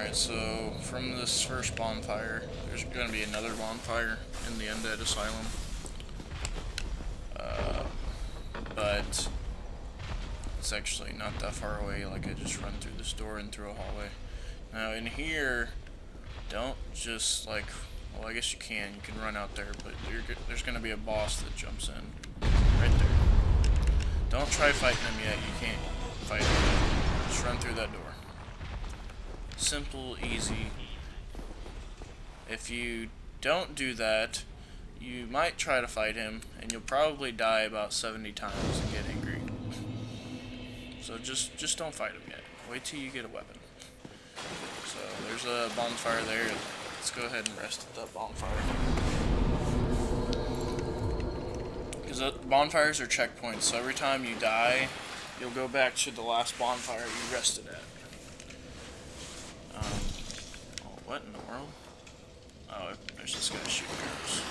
Alright, so from this first bonfire, there's going to be another bonfire in the Undead Asylum. But it's actually not that far away, like I just run through this door and through a hallway. Now in here, don't just like, well I guess you can run out there, but there's going to be a boss that jumps in, right there. Don't try fighting him yet, you can't fight him, just run through that door. Simple, easy. If you don't do that, you might try to fight him, and you'll probably die about 70 times and get angry. So just don't fight him yet. Wait till you get a weapon. So there's a bonfire there. Let's go ahead and rest at that bonfire. Because bonfires are checkpoints, so every time you die, you'll go back to the last bonfire you rested at. Oh, what in the world? Oh, there's this guy shooting arrows.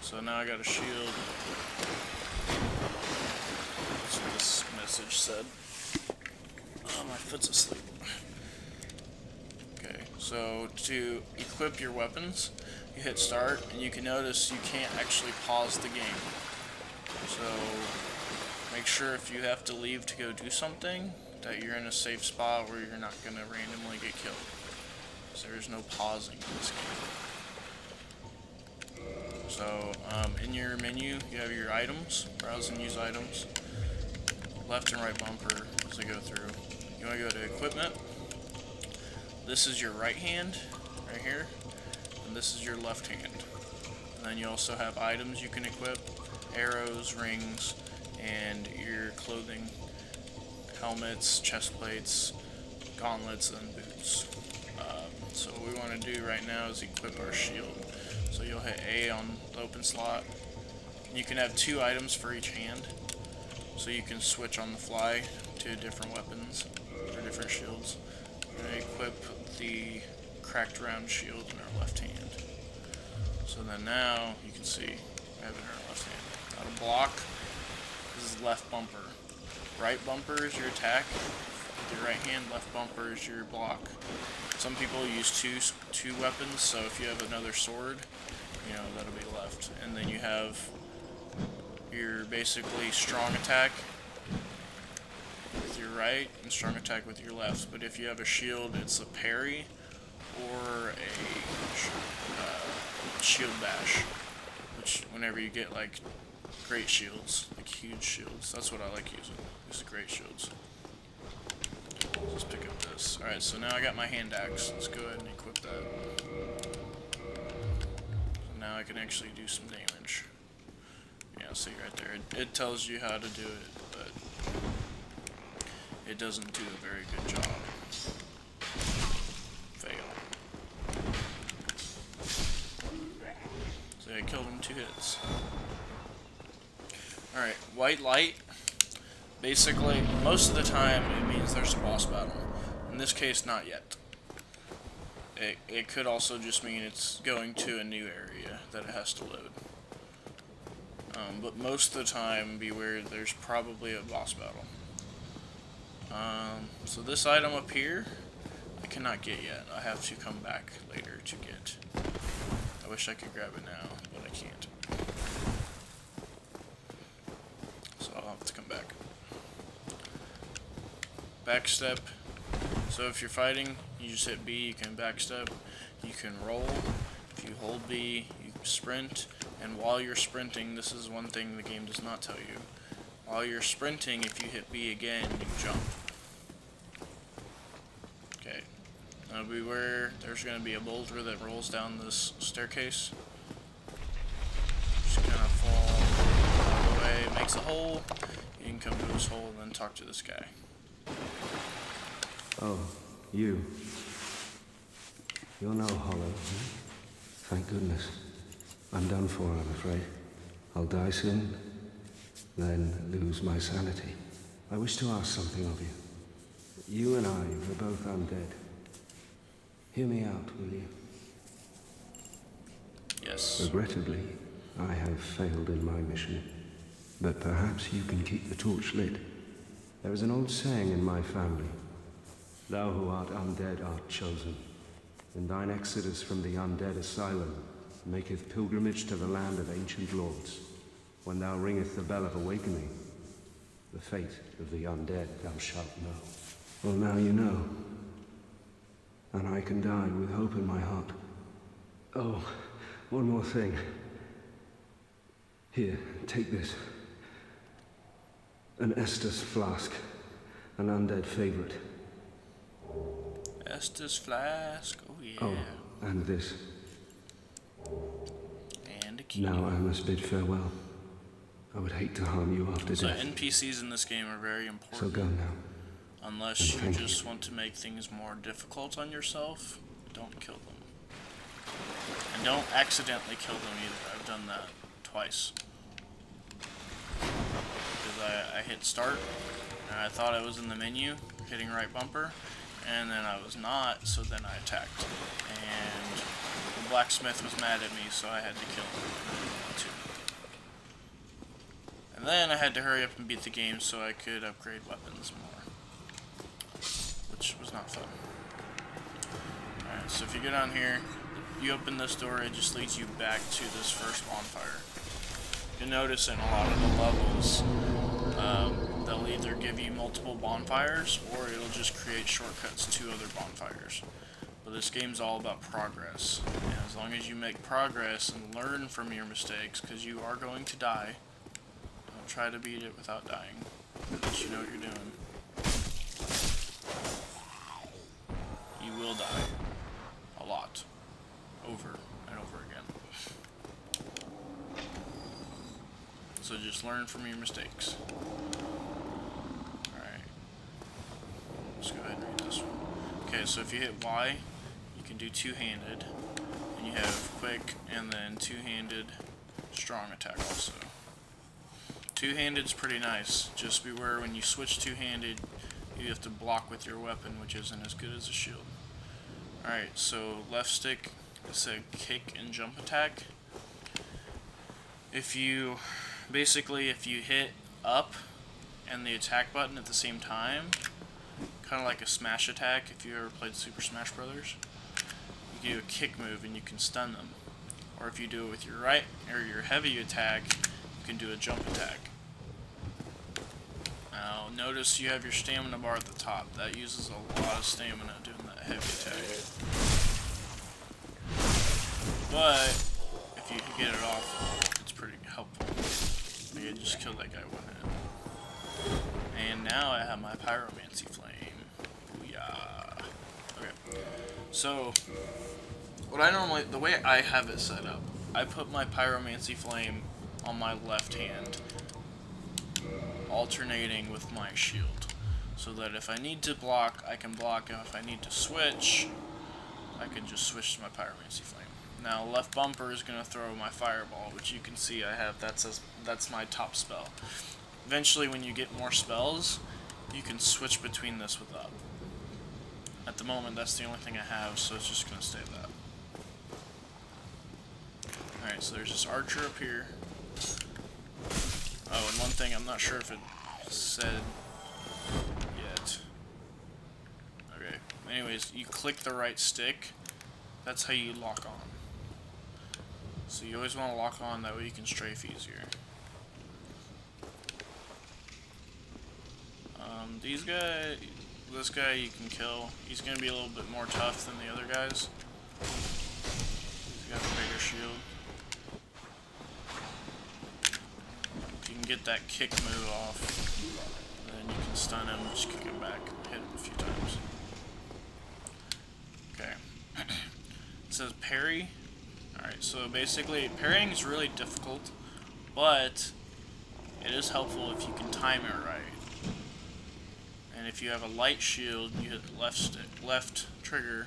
So now I got a shield. That's what this message said. Oh, my foot's asleep. Okay, so to equip your weapons, you hit start, and you can notice you can't actually pause the game. So make sure if you have to leave to go do something, that you're in a safe spot where you're not going to randomly get killed. So there's no pausing in this game. So in your menu, you have your items, browse and use items, left and right bumper as they go through. You want to go to equipment. This is your right hand, right here, and this is your left hand. And then you also have items you can equip, arrows, rings, and your clothing. Helmets, chest plates, gauntlets, and boots. So what we want to do right now is equip our shield. So you'll hit A on the open slot. You can have 2 items for each hand, so you can switch on the fly to different weapons or different shields. We're going to equip the cracked round shield in our left hand. So then now you can see we have it in our left hand. Now to block, this is left bumper. Right bumper is your attack with your right hand, left bumper is your block. Some people use two weapons, so if you have another sword, you know, that'll be left. And then you have your basically strong attack with your right and strong attack with your left. But if you have a shield, it's a parry or a shield bash, which whenever you get like great shields, like huge shields. That's what I like using. These are great shields. Let's pick up this. Alright, so now I got my hand axe. Let's go ahead and equip that. So now I can actually do some damage. Yeah, see right there. It tells you how to do it, but it doesn't do a very good job. Fail. So I killed him 2 hits. Alright, white light, basically, most of the time it means there's a boss battle. In this case, not yet. It could also just mean it's going to a new area that it has to load. But most of the time, beware, there's probably a boss battle. So this item up here, I cannot get yet. I have to come back later to get. I wish I could grab it now, but I can't. I'll have to come back. Backstep. So if you're fighting, you just hit B, you can backstep. You can roll. If you hold B, you sprint. And while you're sprinting, this is one thing the game does not tell you. While you're sprinting, if you hit B again, you jump. Okay. Now beware, there's going to be a boulder that rolls down this staircase. Just kind of fall all the way. It makes a hole. You can come to this hole and then talk to this guy. Oh, you. You're no hollow, huh? Thank goodness. I'm done for, I'm afraid. I'll die soon, then lose my sanity. I wish to ask something of you. You and I are both undead. Hear me out, will you? Yes. Regrettably, I have failed in my mission. But perhaps you can keep the torch lit. There is an old saying in my family. Thou who art undead art chosen. In thine exodus from the Undead Asylum, maketh pilgrimage to the land of ancient lords. When thou ringeth the bell of awakening, the fate of the undead thou shalt know. Well, now you know. And I can die with hope in my heart. Oh, one more thing. Here, take this. An Estus flask. An undead favorite. Estus flask, oh yeah. Oh, and this. And a key. Now I must bid farewell. I would hate to harm you after So death. NPCs in this game are very important. So go now. Unless you just want to make things more difficult on yourself, don't kill them. And don't accidentally kill them either. I've done that twice. Because I hit start, and I thought I was in the menu, hitting right bumper, and then I was not, so then I attacked. And the blacksmith was mad at me, so I had to kill him too. And then I had to hurry up and beat the game so I could upgrade weapons more, which was not fun. Alright, so if you go down here, you open this door, it just leads you back to this first bonfire. You'll notice in a lot of the levels, they'll either give you multiple bonfires, or it'll just create shortcuts to other bonfires. But this game's all about progress, and as long as you make progress and learn from your mistakes, because you are going to die, don't try to beat it without dying, unless you know what you're doing. You will die. A lot. Over and over again. So just learn from your mistakes. Alright. Let's go ahead and read this one. Okay, so if you hit Y, you can do two-handed. And you have quick and then two-handed strong attack also. Two-handed's pretty nice. Just beware when you switch two-handed, you have to block with your weapon, which isn't as good as a shield. Alright, so left stick is a kick and jump attack. If you hit up and the attack button at the same time, kind of like a smash attack if you ever played Super Smash Brothers, you do a kick move and you can stun them. Or if you do it with your right or your heavy attack, you can do a jump attack. Now notice you have your stamina bar at the top. That uses a lot of stamina doing that heavy attack. But if you can get it off, it's pretty helpful. Like I just killed that guy one hit. And now I have my pyromancy flame. Booyah. Okay. So the way I have it set up, I put my pyromancy flame on my left hand, alternating with my shield, so that if I need to block, I can block, and if I need to switch, I can just switch to my pyromancy flame. Now left bumper is going to throw my fireball, which you can see I have, that's my top spell. Eventually when you get more spells, you can switch between this with up. At the moment that's the only thing I have, so it's just going to stay that. Alright, so there's this archer up here. Oh, and one thing, I'm not sure if it said yet. Okay, anyways, you click the right stick, that's how you lock on. So you always want to lock on, that way you can strafe easier. This guy you can kill. He's going to be a little bit more tough than the other guys. He's got a bigger shield. If you can get that kick move off, then you can stun him, just kick him back, hit him a few times. Okay. It says parry. Alright, so basically parrying is really difficult, but it is helpful if you can time it right. And if you have a light shield, you hit the left trigger,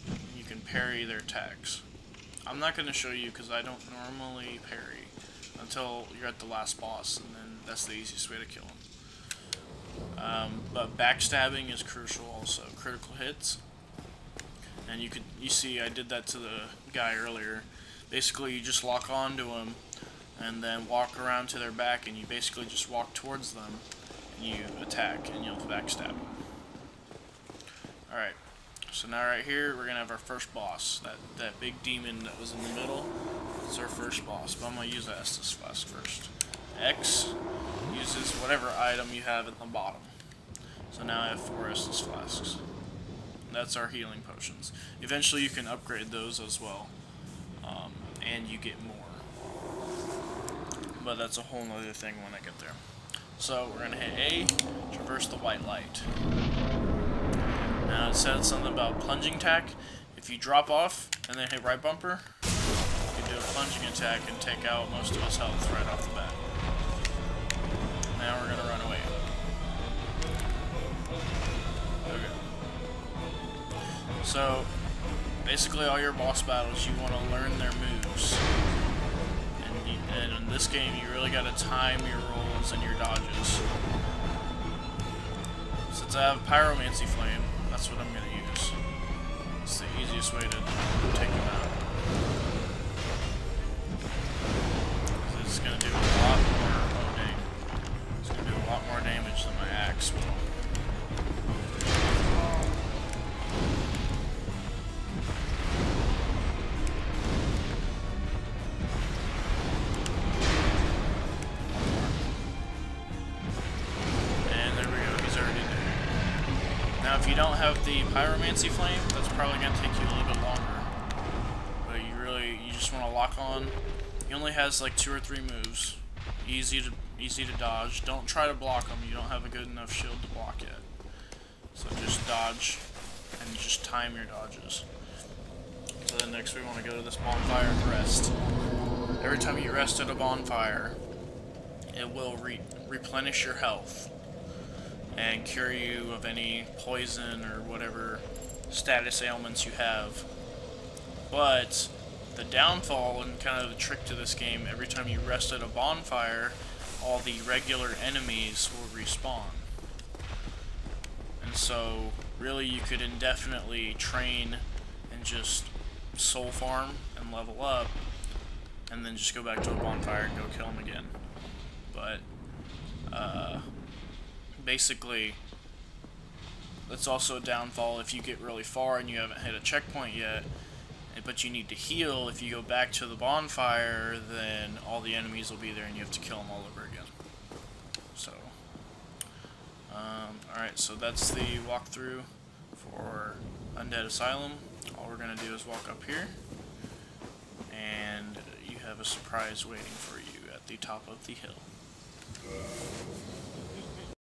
and you can parry their attacks. I'm not going to show you because I don't normally parry until you're at the last boss, and then that's the easiest way to kill him. But backstabbing is crucial also. Critical hits. And you see I did that to the guy earlier. Basically you just lock onto him and then walk around to their back, and you basically just walk towards them and you attack and you'll backstab them. Alright, so now right here we're gonna have our first boss. That big demon that was in the middle. It's our first boss, but I'm gonna use that Estus Flask first. X uses whatever item you have at the bottom. So now I have 4 Estus Flasks. That's our healing potions. Eventually you can upgrade those as well, and you get more. But that's a whole nother thing when I get there. So we're gonna hit A, traverse the white light. Now it said something about plunging attack. If you drop off and then hit right bumper, you can do a plunging attack and take out most of his health right off the bat. Now we're gonna run away. Okay. So basically all your boss battles, you want to learn their moves. And in this game, you really got to time your rolls and your dodges. Since I have Pyromancy Flame, that's what I'm going to use. It's the easiest way to take them out. It's going to do a lot more, oh dang. It's going to do a lot more damage than my axe will. Now if you don't have the Pyromancy Flame, that's probably going to take you a little bit longer. But you just want to lock on. He only has like 2 or 3 moves. Easy to dodge. Don't try to block him. You don't have a good enough shield to block yet. So just dodge and just time your dodges. So then next we want to go to this bonfire and rest. Every time you rest at a bonfire, it will replenish your health and cure you of any poison or whatever status ailments you have. But the downfall and kind of the trick to this game, every time you rest at a bonfire, all the regular enemies will respawn. And so really you could indefinitely train and just soul farm and level up and then just go back to a bonfire and go kill them again. But basically, that's also a downfall if you get really far and you haven't hit a checkpoint yet, but you need to heal. If you go back to the bonfire, then all the enemies will be there and you have to kill them all over again. So, alright, so that's the walkthrough for Undead Asylum. All we're going to do is walk up here, and you have a surprise waiting for you at the top of the hill.